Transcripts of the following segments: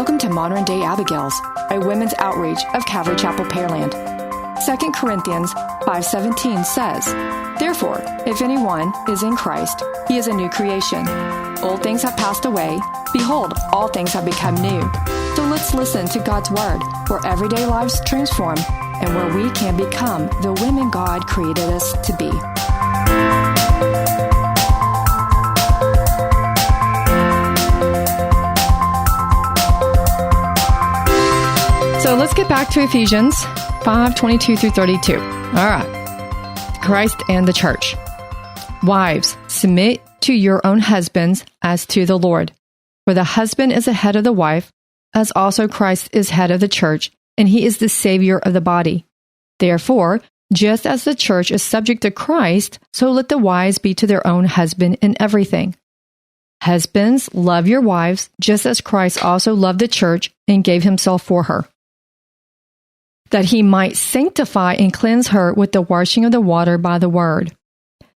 Welcome to Modern Day Abigails, a women's outreach of Calvary Chapel, Pearland. 2 Corinthians 5:17 says, "Therefore, if anyone is in Christ, he is a new creation. Old things have passed away. Behold, all things have become new." So let's listen to God's Word, where everyday lives transform and where we can become the women God created us to be. So let's get back to Ephesians 5:22 through 32. All right. Christ and the church. Wives, submit to your own husbands as to the Lord. For the husband is the head of the wife, as also Christ is head of the church, and he is the Savior of the body. Therefore, just as the church is subject to Christ, so let the wives be to their own husband in everything. Husbands, love your wives, just as Christ also loved the church and gave himself for her, that he might sanctify and cleanse her with the washing of the water by the word,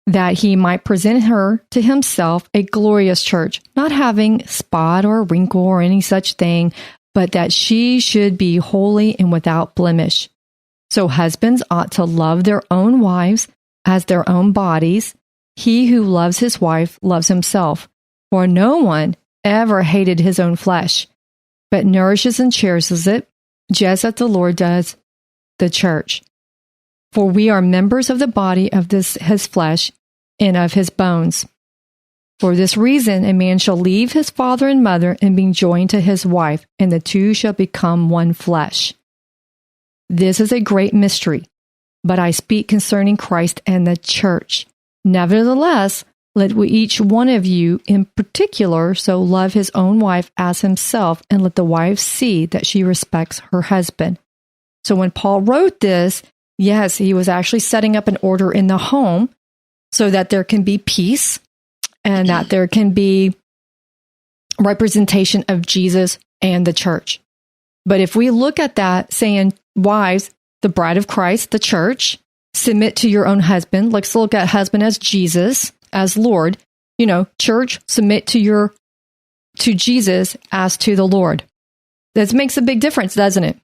that he might present her to himself a glorious church, not having spot or wrinkle or any such thing, but that she should be holy and without blemish. So husbands ought to love their own wives as their own bodies. He who loves his wife loves himself. For no one ever hated his own flesh, but nourishes and cherishes it, just as the Lord does the church. For we are members of the body of his flesh and of his bones. For this reason, a man shall leave his father and mother and be joined to his wife, and the two shall become one flesh. This is a great mystery, but I speak concerning Christ and the church. Nevertheless, let each one of you in particular so love his own wife as himself, and let the wife see that she respects her husband. So when Paul wrote this, yes, he was actually setting up an order in the home so that there can be peace and that there can be representation of Jesus and the church. But if we look at that saying, wives, the bride of Christ, the church, submit to your own husband. Let's look at husband as Jesus, as Lord. Church, submit to Jesus as to the Lord. That makes a big difference, doesn't it?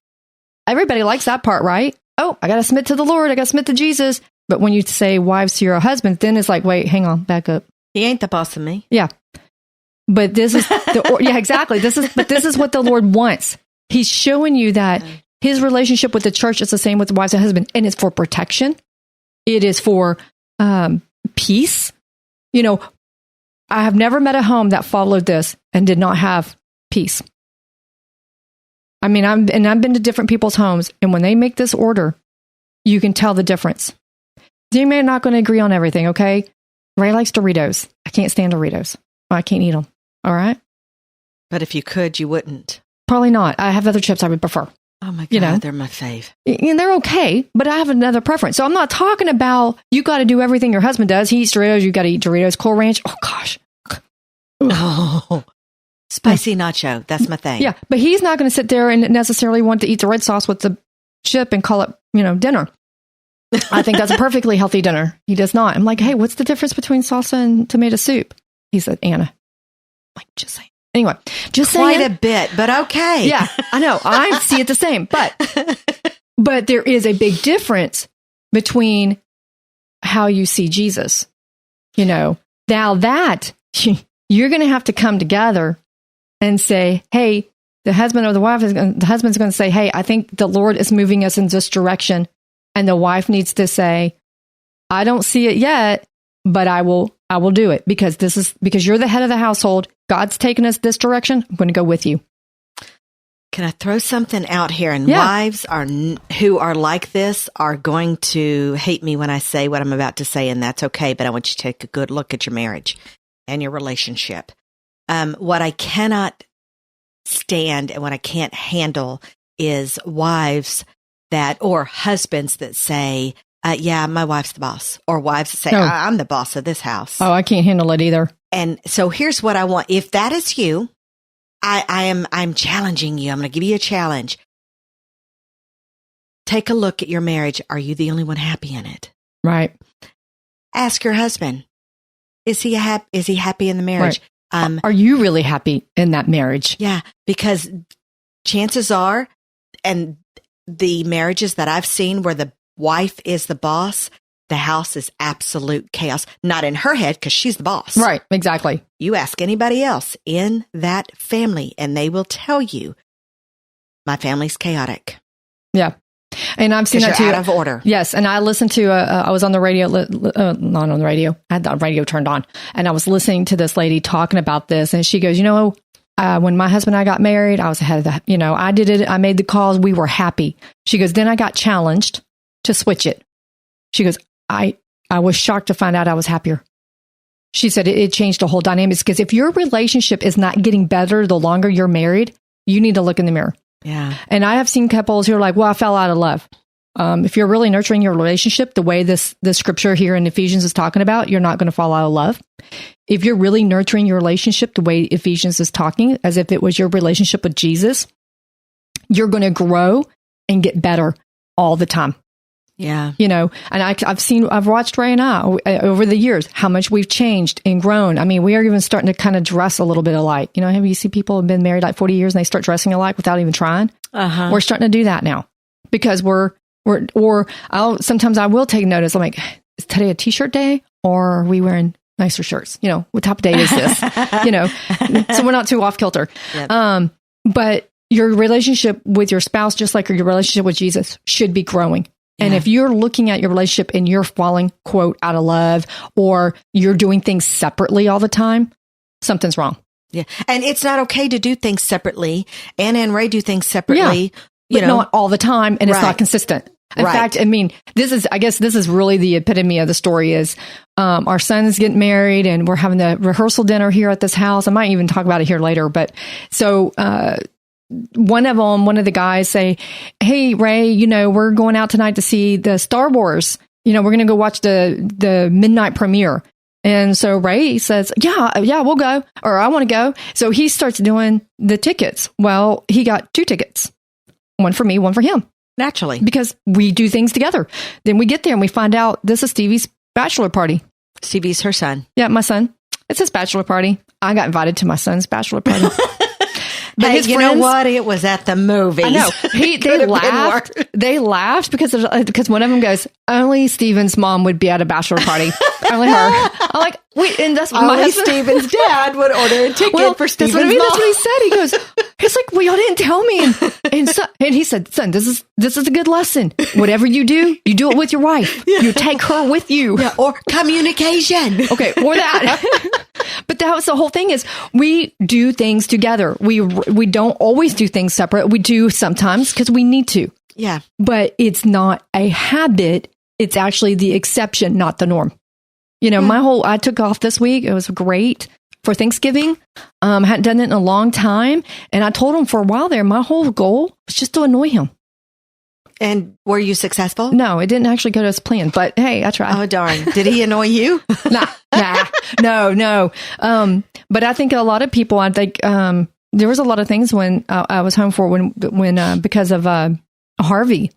Everybody likes that part, right? Oh, I got to submit to the Lord. I got to submit to Jesus. But when you say wives to your husband, then it's like, wait, hang on, back up. He ain't the boss of me. Yeah. But this is yeah, exactly. This is what the Lord wants. He's showing you that his relationship with the church is the same with the wives and husband, and it's for protection. It is for peace. I have never met a home that followed this and did not have peace. I mean, I've been to different people's homes, and when they make this order, you can tell the difference. They may not going to agree on everything, okay? Ray likes Doritos. I can't stand Doritos. I can't eat them, all right? But if you could, you wouldn't. Probably not. I have other chips I would prefer. Oh my God, they're my fave. And they're okay, but I have another preference. So I'm not talking about you got to do everything your husband does. He eats Doritos, you got to eat Doritos. Cool Ranch, oh gosh. Oh, spicy nacho. That's my thing. Yeah, but he's not going to sit there and necessarily want to eat the red sauce with the chip and call it, dinner. I think that's a perfectly healthy dinner. He does not. I'm like, hey, what's the difference between salsa and tomato soup? He said, Anna. I'm like, just saying. Anyway, just saying. Quite a bit, but okay. Yeah, I know. I see it the same. But there is a big difference between how you see Jesus. Now that you're going to have to come together and say, hey, the husband or the husband's going to say, hey, I think the Lord is moving us in this direction. And the wife needs to say, I don't see it yet, but I will do it because you're the head of the household. God's taken us this direction. I'm going to go with you. Can I throw something out here? And wives who are like this are going to hate me when I say what I'm about to say, and that's okay. But I want you to take a good look at your marriage and your relationship. What I cannot stand and what I can't handle is wives or husbands that say, yeah, my wife's the boss, or wives that say, I'm the boss of this house. Oh, I can't handle it either. And so here's what I want. If that is you, I'm challenging you. I'm going to give you a challenge. Take a look at your marriage. Are you the only one happy in it? Right. Ask your husband. Is he happy in the marriage? Right. Are you really happy in that marriage? Yeah, because chances are, and the marriages that I've seen where the wife is the boss, the house is absolute chaos. Not in her head because she's the boss. Right. Exactly. You ask anybody else in that family and they will tell you, my family's chaotic. Yeah. And I've seen that too. Out of order. Yes. And I listened to, I was on the radio, not on the radio. I had the radio turned on and I was listening to this lady talking about this. And she goes, when my husband and I got married, I was ahead of that. I did it. I made the calls. We were happy. She goes, then I got challenged to switch it. She goes, I was shocked to find out I was happier. She said it changed the whole dynamics because if your relationship is not getting better the longer you're married, you need to look in the mirror. Yeah. And I have seen couples who are like, well, I fell out of love. If you're really nurturing your relationship the way the scripture here in Ephesians is talking about, you're not going to fall out of love. If you're really nurturing your relationship the way Ephesians is talking, as if it was your relationship with Jesus, you're going to grow and get better all the time. Yeah. And I've watched Ray and I over the years, how much we've changed and grown. I mean, we are even starting to kind of dress a little bit alike. Have you seen people who've been married like 40 years and they start dressing alike without even trying? Uh-huh. We're starting to do that now because sometimes I will take notice. I'm like, is today a t-shirt day or are we wearing nicer shirts? What type of day is this? So we're not too off kilter. Yep. But your relationship with your spouse, just like your relationship with Jesus, should be growing. And if you're looking at your relationship and you're falling, quote, out of love, or you're doing things separately all the time, something's wrong. Yeah. And it's not okay to do things separately. Anna and Ray do things separately. Yeah, but not all the time. And it's not consistent. In fact, I mean, this is really the epitome of the story is our son's getting married and we're having the rehearsal dinner here at this house. I might even talk about it here later. But so one of the guys say, hey, Ray, we're going out tonight to see the Star Wars. We're going to go watch the midnight premiere. And so Ray says, yeah, we'll go. Or I want to go. So he starts doing the tickets. Well, he got 2 tickets. One for me, one for him. Naturally. Because we do things together. Then we get there and we find out this is Stevie's bachelor party. Stevie's her son. Yeah, my son. It's his bachelor party. I got invited to my son's bachelor party. But hey, you know what? It was at the movies. I know. They laughed. They laughed because one of them goes, only Steven's mom would be at a bachelor party. Only her. I'm like, wait, and that's only my husband. Steven's dad would order a ticket for Steven's mom. That's what he said. He's like, well, y'all didn't tell me. And he said, son, this is a good lesson. Whatever you do it with your wife. Yeah. You take her with you. Yeah, or communication. Okay, or that. But that was the whole thing is we do things together. We don't always do things separate. We do sometimes because we need to. Yeah. But it's not a habit. It's actually the exception, not the norm. I took off this week. It was great for Thanksgiving. Hadn't done it in a long time. And I told him for a while there, my whole goal was just to annoy him. And were you successful? No, it didn't actually go as planned, but hey, I tried. Oh, darn. Did he annoy you? No. But I think a lot of people, there was a lot of things when I was home for when because of Harvey,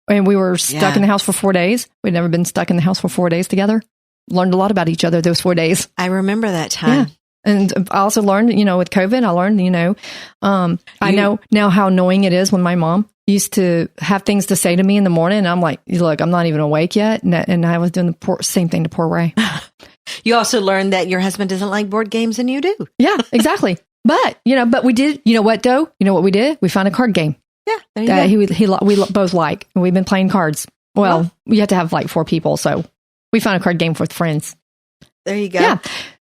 and we were stuck in the house for 4 days. We'd never been stuck in the house for 4 days together. Learned a lot about each other those 4 days. I remember that time. Yeah. And I also learned, with COVID, I learned, I know now how annoying it is when my mom used to have things to say to me in the morning. And I'm like, look, I'm not even awake yet. And I was doing the same thing to poor Ray. You also learned that your husband doesn't like board games and you do. Yeah, exactly. But we did, what though? You know what we did? We found a card game. Yeah. There you go. We both like, and we've been playing cards. Well, we have to have like 4 people. So we found a card game with friends. There you go. Yeah.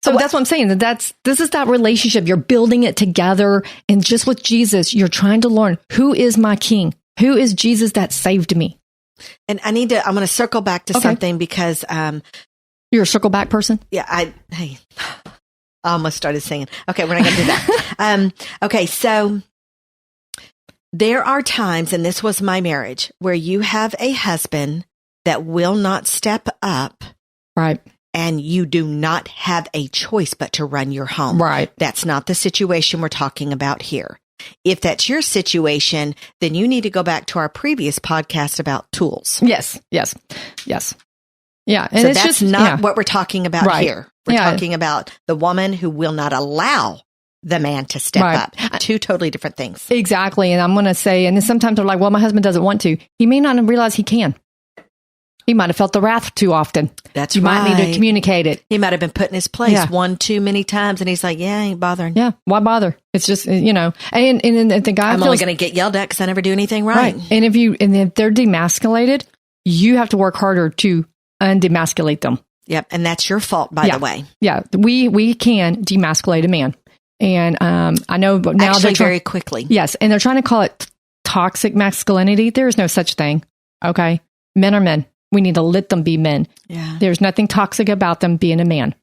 So that's what I'm saying. This is that relationship. You're building it together. And just with Jesus, you're trying to learn who is my king? Who is Jesus that saved me? And I'm going to circle back to something because, you're a circle back person? Yeah. I almost started singing. Okay. We're not going to do that. Okay. So there are times, and this was my marriage, where you have a husband that will not step up. Right. And you do not have a choice but to run your home. Right. That's not the situation we're talking about here. If that's your situation, then you need to go back to our previous podcast about tools. Yes. Yeah. And so it's that's just not what we're talking about here. We're talking about the woman who will not allow the man to step up. Two totally different things. Exactly. And I'm going to say, and then sometimes they're like, well, my husband doesn't want to. He may not realize he can. He might have felt the wrath too often. That's you right. You might need to communicate it. He might have been put in his place one too many times, and he's like, "Yeah, I ain't bothering." Yeah, why bother? It's just And the guy, I'm only going to get yelled at because I never do anything right. And if they're demasculated, you have to work harder to undemasculate them. Yep, and that's your fault, by the way. Yeah, we can demasculate a man, and I know, but now actually very quickly. Yes, and they're trying to call it toxic masculinity. There is no such thing. Okay, men are men. We need to let them be men. Yeah. There's nothing toxic about them being a man.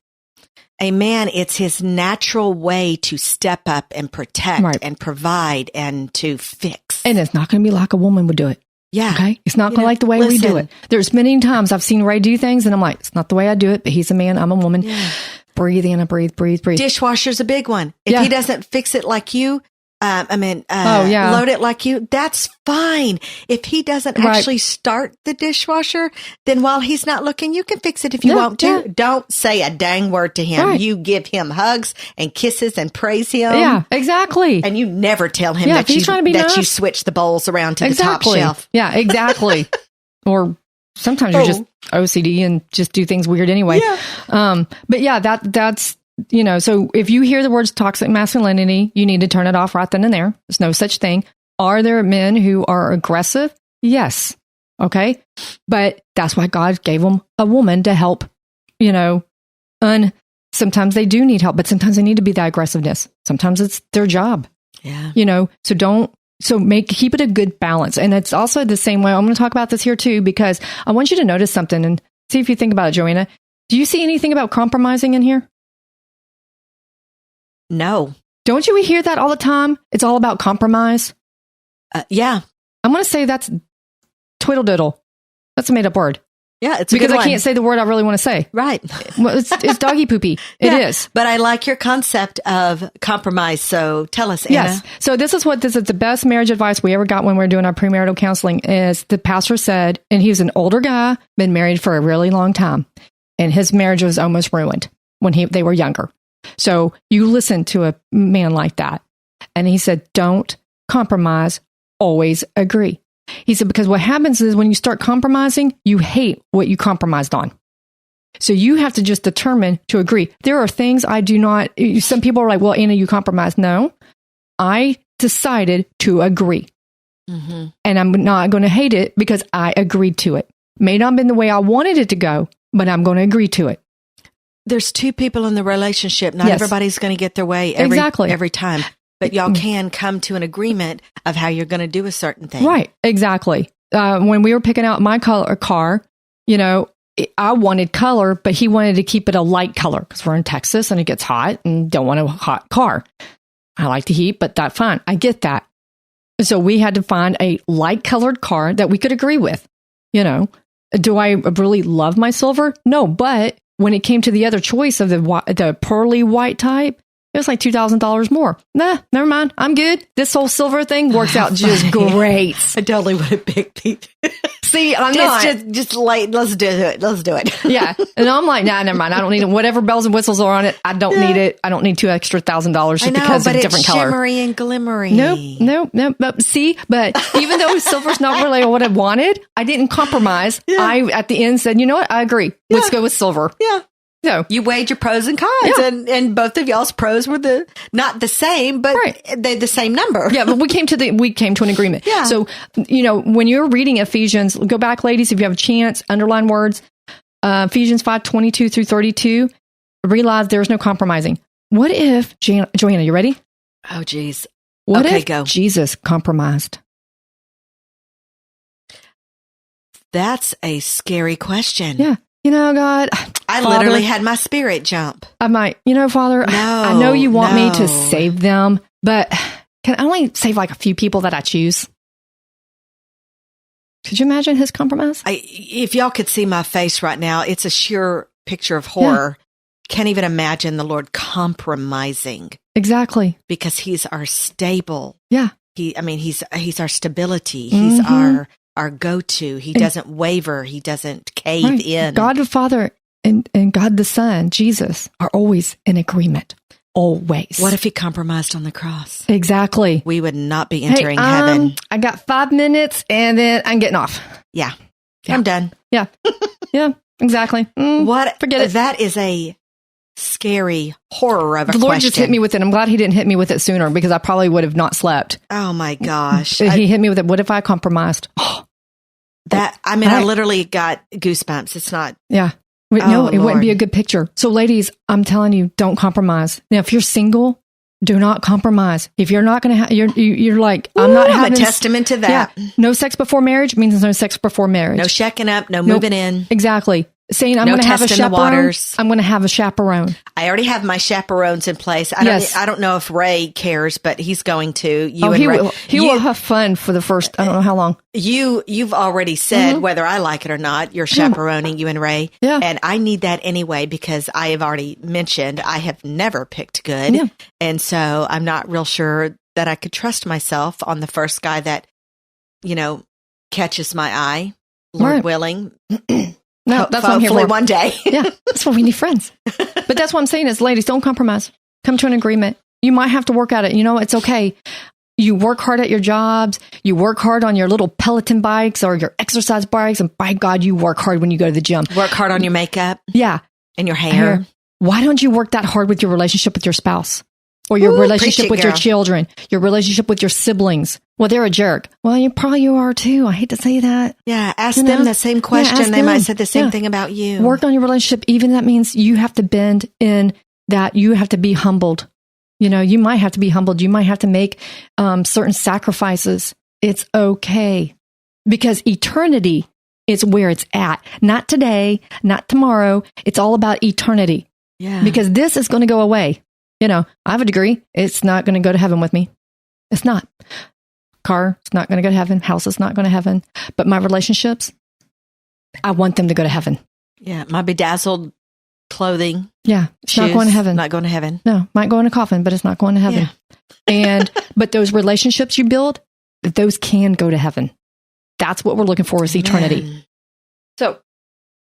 A man, it's his natural way to step up and protect and provide and to fix. And it's not going to be like a woman would do it. Yeah. Okay. It's not going to like the way we do it. There's many times I've seen Ray do things and I'm like, it's not the way I do it, but he's a man. I'm a woman. Yeah. Breathe in, breathe. Dishwasher's a big one. If he doesn't fix it like you, load it like you, that's fine. If he doesn't actually start the dishwasher, then while he's not looking, you can fix it if you want to. Yeah. Don't say a dang word to him. Right. You give him hugs and kisses and praise him. Yeah, exactly. And you never tell him that you switch the bowls around to the top shelf. Yeah, exactly. Or sometimes you're just OCD and just do things weird anyway. Yeah. But yeah, that's so if you hear the words toxic masculinity, you need to turn it off right then and there. There's no such thing. Are there men who are aggressive? Yes. Okay. But that's why God gave them a woman to help, sometimes they do need help, but sometimes they need to be that aggressiveness. Sometimes it's their job. Yeah. Keep it a good balance. And it's also the same way. I'm going to talk about this here too, because I want you to notice something and see if you think about it, Joanna. Do you see anything about compromising in here? No. Don't you hear that all the time? It's all about compromise. Yeah. I'm going to say that's twiddle-diddle. That's a made-up word. Yeah, it's because I can't say the word I really want to say. Right. Well, it's doggy poopy. It is. But I like your concept of compromise. So tell us, Anna. Yes. So this is the best marriage advice we ever got when we were doing our premarital counseling. Is the pastor said, and he was an older guy, been married for a really long time, and his marriage was almost ruined when they were younger. So you listen to a man like that. And he said, don't compromise, always agree. He said, because what happens is when you start compromising, you hate what you compromised on. So you have to just determine to agree. There are things I do not, some people are like, well, Anna, you compromised. No, I decided to agree. Mm-hmm. And I'm not going to hate it because I agreed to it. May not have been the way I wanted it to go, but I'm going to agree to it. There's two people in the relationship. Not everybody's going to get their way every time. But y'all can come to an agreement of how you're going to do a certain thing. Right. Exactly. When we were picking out my car, I wanted color, but he wanted to keep it a light color because we're in Texas and it gets hot and don't want a hot car. I like the heat, but that's fine. I get that. So we had to find a light colored car that we could agree with. Do I really love my silver? No, but when it came to the other choice of the pearly white type, it was like $2,000 more. Nah, never mind. I'm good. This whole silver thing works out just great. I totally would have picked it. See, I'm not. Just late. Let's do it. Let's do it. Yeah. And I'm like, nah, never mind. I don't need it. Whatever bells and whistles are on it, I don't need it. I don't need $2,000 extra just because of a different color. Shimmery and glimmery. Nope. But even though silver's not really what I wanted, I didn't compromise. Yeah. I, at the end, said, you know what? I agree. Yeah. Let's go with silver. Yeah. So you weighed your pros and cons, and both of y'all's pros were not the same, but they're the same number. Yeah, but we came to an agreement. Yeah. So, when you're reading Ephesians, go back, ladies, if you have a chance, underline words, Ephesians 5:22 through 32, realize there's no compromising. What if, Joanna, you ready? Oh, geez. What if Jesus compromised? That's a scary question. Yeah. God, I literally had my spirit jump. I'm like, Father, I know you want me to save them, but can I only save like a few people that I choose? Could you imagine his compromise? If y'all could see my face right now, it's a sheer picture of horror. Yeah. Can't even imagine the Lord compromising. Exactly. Because he's our stable. Yeah. He's our stability. Mm-hmm. He's our go-to. He doesn't waver. He doesn't cave in. God the Father and God the Son, Jesus, are always in agreement. always. What if he compromised on the cross? Exactly. We would not be entering heaven. I got 5 minutes and then I'm getting off. Yeah. I'm done. Yeah. Yeah, exactly. Forget it. That is a scary horror of a The Lord question. just hit me with it. I'm glad he didn't hit me with it sooner because I probably would have not slept. Oh my gosh. He hit me with it. What if I compromised? I literally got goosebumps. It's not. Yeah. No, it wouldn't be a good picture. So ladies, I'm telling you, don't compromise. Now, if you're single, do not compromise. If you're not going to have, you're like, I'm a testament to that. Yeah, no sex before marriage means no sex before marriage. No checking up, no moving in. Exactly. Saying I'm going to have a chaperone. I'm going to have a chaperone. I already have my chaperones in place. I don't know if Ray cares, but he's going to. He will have fun for the first, I don't know how long. You've already said whether I like it or not, you're chaperoning, you and Ray. Yeah. And I need that anyway because I have already mentioned I have never picked good. Yeah. And so I'm not real sure that I could trust myself on the first guy that, catches my eye, Lord willing. No, that's what I'm here for. One day. Yeah, that's why we need friends. But that's what I'm saying is, ladies, don't compromise. Come to an agreement. You might have to work at it. It's okay. You work hard at your jobs. You work hard on your little Peloton bikes or your exercise bikes. And by God, you work hard when you go to the gym. Work hard on your makeup. Yeah. And your hair. Why don't you work that hard with your relationship with your spouse? Or your relationship with your children, your relationship with your siblings. Well, they're a jerk. Well, you are too. I hate to say that. Yeah, ask them the same question. They might say the same thing about you. Work on your relationship. Even that means you have to bend in that you have to be humbled. You might have to be humbled. You might have to make certain sacrifices. It's okay. Because eternity is where it's at. Not today, not tomorrow. It's all about eternity. Yeah. Because this is going to go away. I have a degree. It's not going to go to heaven with me. It's not. Car, it's not going to go to heaven. House is not going to heaven. But my relationships, I want them to go to heaven. Yeah. My bedazzled clothing. Yeah. It's not going to heaven. Not going to heaven. No. Might go in a coffin, but it's not going to heaven. Yeah. But those relationships you build, those can go to heaven. That's what we're looking for is eternity.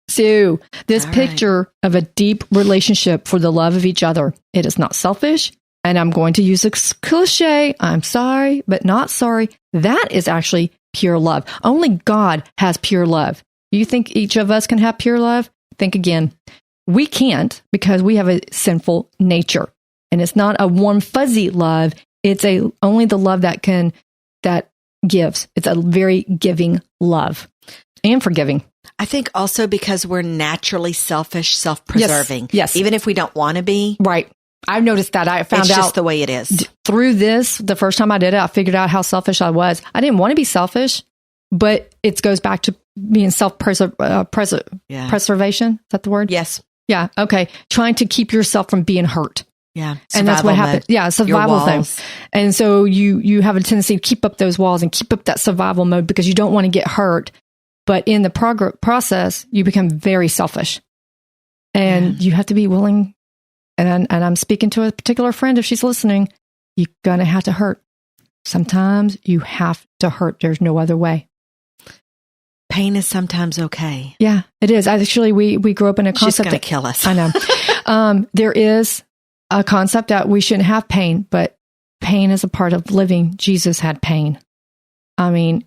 So this picture of a deep relationship for the love of each other, it is not selfish. And I'm going to use a cliche. I'm sorry, but not sorry. That is actually pure love. Only God has pure love. You think each of us can have pure love? Think again. We can't because we have a sinful nature. And it's not a warm, fuzzy love. It's only the love that gives. It's a very giving love and forgiving. I think also because we're naturally selfish, self-preserving. Yes. Even if we don't want to be. Right. I've noticed that. I found out. It's just the way it is. Through this, the first time I did it, I figured out how selfish I was. I didn't want to be selfish, but it goes back to being preservation. Is that the word? Yes. Yeah. Okay. Trying to keep yourself from being hurt. Yeah. And that's what happens. Yeah. Survival thing. And so you have a tendency to keep up those walls and keep up that survival mode because you don't want to get hurt. But in the process, you become very selfish, and you have to be willing. And I'm speaking to a particular friend. If she's listening, you're going to have to hurt. Sometimes you have to hurt. There's no other way. Pain is sometimes okay. Yeah, it is. Actually, we grew up in a concept She's going to kill us. I know. There is a concept that we shouldn't have pain, but pain is a part of living. Jesus had pain. I mean,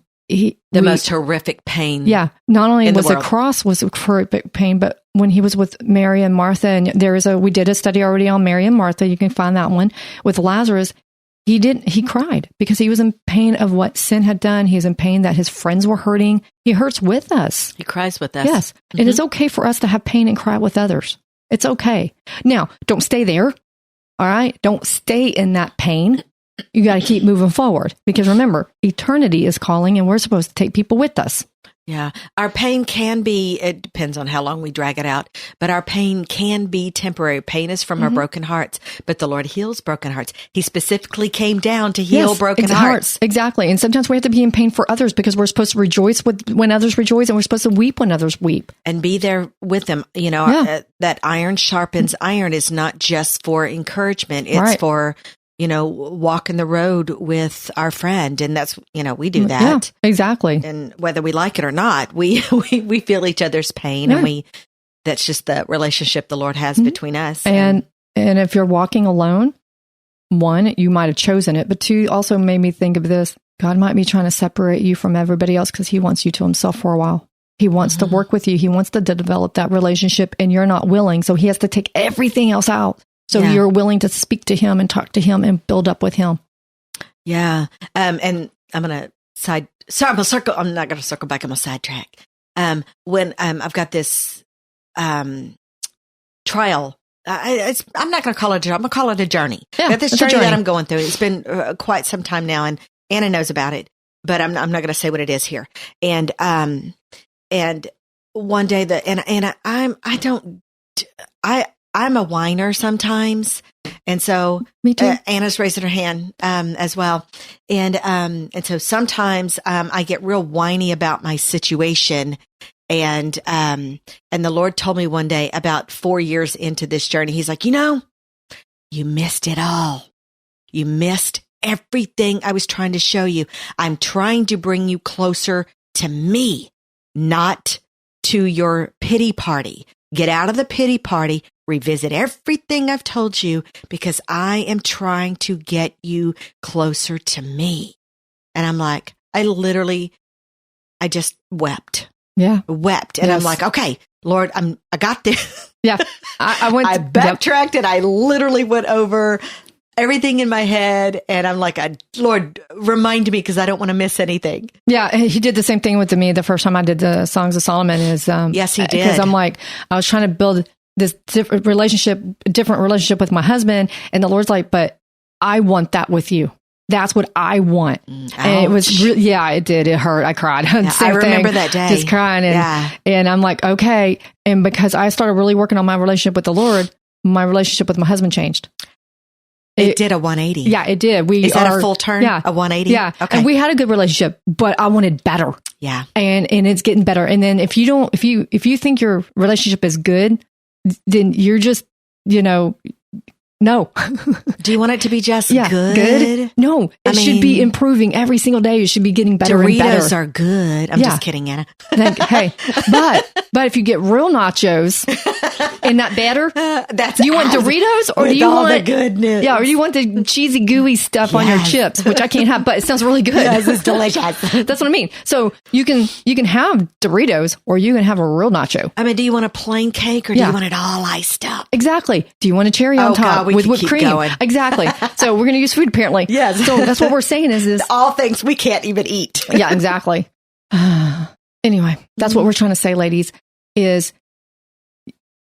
most horrific pain. Yeah. Not only was the cross was horrific pain, but when he was with Mary and Martha, and we did a study already on Mary and Martha. You can find that one with Lazarus. He cried because he was in pain of what sin had done. He was in pain that his friends were hurting. He hurts with us. He cries with us. Yes. Mm-hmm. It is okay for us to have pain and cry with others. It's okay. Now, don't stay there. All right. Don't stay in that pain. You got to keep moving forward because remember, eternity is calling and we're supposed to take people with us. Yeah. Our pain can be, it depends on how long we drag it out, but our pain can be temporary. Pain is from our broken hearts, but the Lord heals broken hearts. He specifically came down to heal broken hearts. Exactly. And sometimes we have to be in pain for others because we're supposed to rejoice when others rejoice and we're supposed to weep when others weep. And be there with them. That iron sharpens iron is not just for encouragement. It's for walking the road with our friend. And that's, we do that. Yeah, exactly. And whether we like it or not, we feel each other's pain and that's just the relationship the Lord has between us. And if you're walking alone, one, you might have chosen it, but two, also made me think of this. God might be trying to separate you from everybody else because he wants you to himself for a while. He wants to work with you. He wants to develop that relationship, and you're not willing. So he has to take everything else out. So you're willing to speak to him and talk to him and build up with him. Yeah. And I'm going to I'm not going to circle back. I'm going to sidetrack. When I've got this trial, I'm not going to call it a journey. I'm going to call it a journey. Yeah, this journey that I'm going through. It's been quite some time now, and Anna knows about it, but I'm not going to say what it is here. And one day I'm a whiner sometimes. And so me too. Anna's raising her hand as well. And so sometimes I get real whiny about my situation. And the Lord told me one day, about 4 years into this journey, he's like, you missed it all. You missed everything I was trying to show you. I'm trying to bring you closer to me, not to your pity party. Get out of the pity party, revisit everything I've told you, because I am trying to get you closer to me. And I'm like, I just wept. Yeah. Wept. And I'm like, okay, Lord, I got this. Yeah. I backtracked and I literally went over everything in my head. And I'm like, Lord, remind me, because I don't want to miss anything. Yeah. He did the same thing with me the first time I did the Songs of Solomon. Yes, he did. Because I'm like, I was trying to build this different relationship with my husband. And the Lord's like, but I want that with you. That's what I want. And it was really, it did. It hurt. I cried. Yeah, I remember that day. Just crying. And I'm like, okay. And because I started really working on my relationship with the Lord, my relationship with my husband changed. It did a 180. Yeah, it did. Is that a full turn? Yeah. A 180? Yeah. Okay. And we had a good relationship, but I wanted better. Yeah. And it's getting better. And then if you think your relationship is good, then you're just, no. Do you want it to be just good? No, it should be improving every single day. It should be getting better and better. Doritos are good. I'm just kidding, Anna. Hey, but if you get real nachos, isn't that better? Do you want Doritos, or do you want the goodness? Yeah, or do you want the cheesy gooey stuff on your chips, which I can't have, but it sounds really good. Yes, it's delicious. That's what I mean. So you can have Doritos, or you can have a real nacho. I mean, do you want a plain cake, or do you want it all iced up? Exactly. Do you want a cherry on top? God, with whipped cream. Going. Exactly. So we're going to use food, apparently. Yes. So that's what we're saying is all things we can't even eat. Yeah, exactly. Anyway, that's what we're trying to say, ladies, is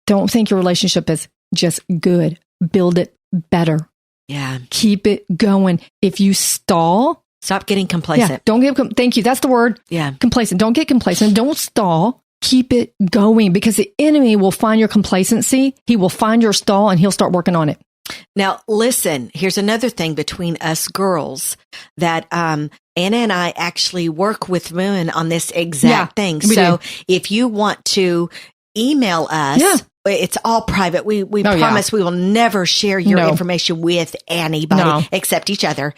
don't think your relationship is just good. Build it better. Yeah. Keep it going. If you stall, stop getting complacent. Yeah, don't get, thank you. That's the word. Yeah. Complacent. Don't get complacent. Don't stall. Keep it going, because the enemy will find your complacency. He will find your stall, and he'll start working on it. Now, listen, here's another thing between us girls that Anna and I actually work with women on this exact thing. So if you want to email us, it's all private. We promise we will never share your information with anybody except each other.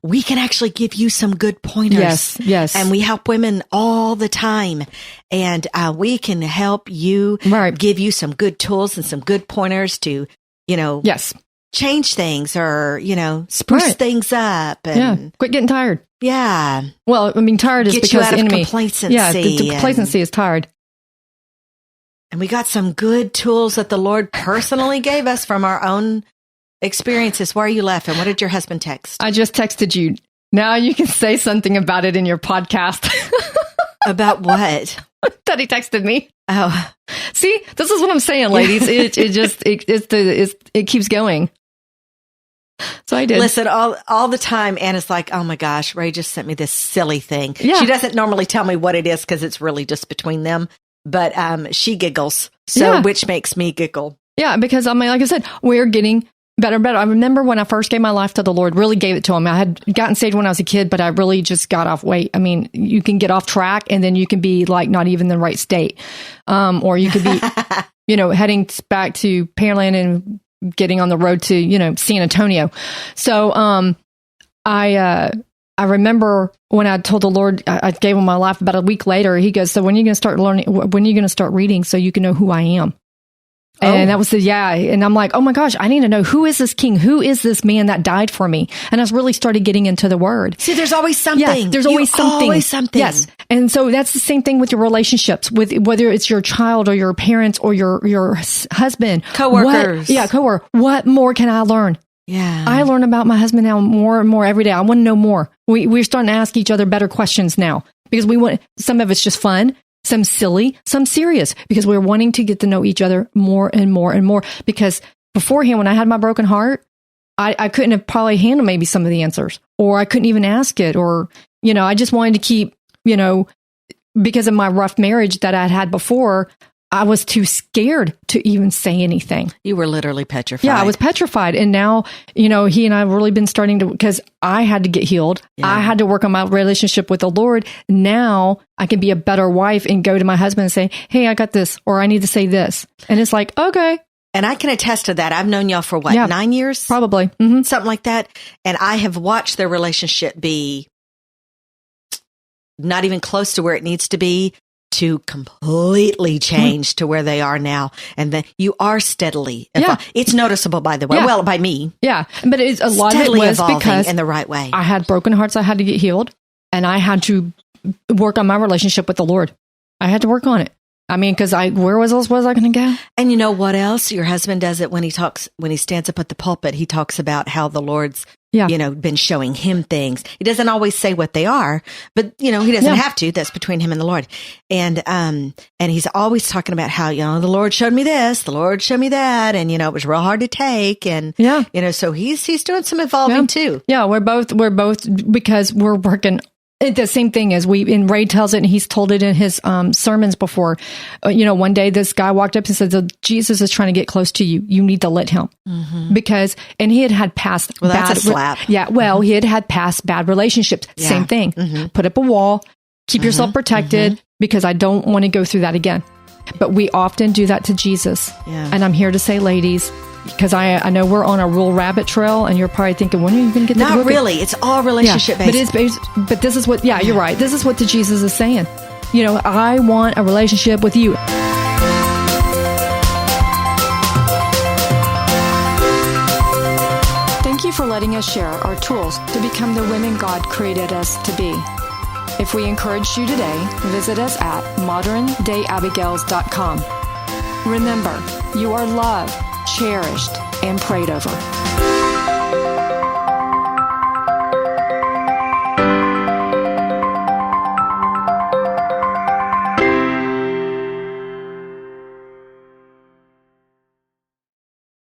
We can actually give you some good pointers. Yes. And we help women all the time. And we can help you, give you some good tools and some good pointers to, change things, or, spruce things up. And, quit getting tired. Yeah. Well, I mean, tired is because you out the of enemy. Complacency. Yeah, the complacency is tired. And we got some good tools that the Lord personally gave us from our own experiences. Why are you laughing? What did your husband text? I just texted you. Now you can say something about it in your podcast. About what? That he texted me. Oh, see, this is what I'm saying, ladies. It keeps going. So I did. Listen, all the time, Anna's like, oh my gosh, Ray just sent me this silly thing. Yeah. She doesn't normally tell me what it is, because it's really just between them. But she giggles, which makes me giggle. Yeah, because I mean, like I said, we're getting better and better. I remember when I first gave my life to the Lord, really gave it to him. I had gotten saved when I was a kid, but I really just got off weight. I mean, you can get off track, and then you can be like not even in the right state. Or you could be, heading back to Pearland and getting on the road to, San Antonio. So I remember when I told the Lord, I gave him my life, about a week later, he goes, so when are you going to start learning? When are you going to start reading so you can know who I am? And that was and I'm like, oh my gosh, I need to know, who is this king? Who is this man that died for me? And I was really started getting into the word. See, there's always something. Yeah, there's always something. Always something. Yes. And so that's the same thing with your relationships, with whether it's your child or your parents or your husband. Coworkers. Coworker. What more can I learn? Yeah. I learn about my husband now more and more every day. I want to know more. We're starting to ask each other better questions now, because we want, some of it's just fun, some silly, some serious, because we're wanting to get to know each other more and more and more. Because beforehand, when I had my broken heart, I couldn't have probably handled maybe some of the answers, or I couldn't even ask it, or, I just wanted to keep, because of my rough marriage that I'd had before, I was too scared to even say anything. You were literally petrified. Yeah, I was petrified. And now, he and I have really been starting to, because I had to get healed. Yeah. I had to work on my relationship with the Lord. Now I can be a better wife and go to my husband and say, hey, I got this, or I need to say this. And it's like, okay. And I can attest to that. I've known y'all for 9 years? Probably. Mm-hmm. Something like that. And I have watched their relationship be not even close to where it needs to be, to completely change to where they are now. And then you are steadily evolving. It's noticeable, by the way. Yeah. Well, by me. Yeah. But it's a lot of it was because in the right way. I had broken hearts. I had to get healed, and I had to work on my relationship with the Lord. I had to work on it. I mean, because where was I going to go? And you know what else? Your husband does it when he stands up at the pulpit. He talks about how the Lord's, been showing him things. He doesn't always say what they are, but he doesn't have to. That's between him and the Lord. And he's always talking about how, the Lord showed me this, the Lord showed me that. And, it was real hard to take. And, so he's doing some evolving too. Yeah. We're both because we're working. The same thing as Ray tells it, and he's told it in his sermons before. One day this guy walked up and said, Jesus is trying to get close to you. You need to let him. Mm-hmm. Because he had past bad. That's a slap. Yeah. Well, he had past bad relationships. Yeah. Same thing. Mm-hmm. Put up a wall, keep yourself protected, because I don't want to go through that again. But we often do that to Jesus. Yeah. And I'm here to say, ladies, because I know we're on a real rabbit trail, and you're probably thinking, when are you going to get that? Not really. It's all relationship based. But this is what, you're right. This is what the Jesus is saying. I want a relationship with you. Thank you for letting us share our tools to become the women God created us to be. If we encouraged you today, visit us at moderndayabigails.com. Remember, you are loved, cherished, and prayed over.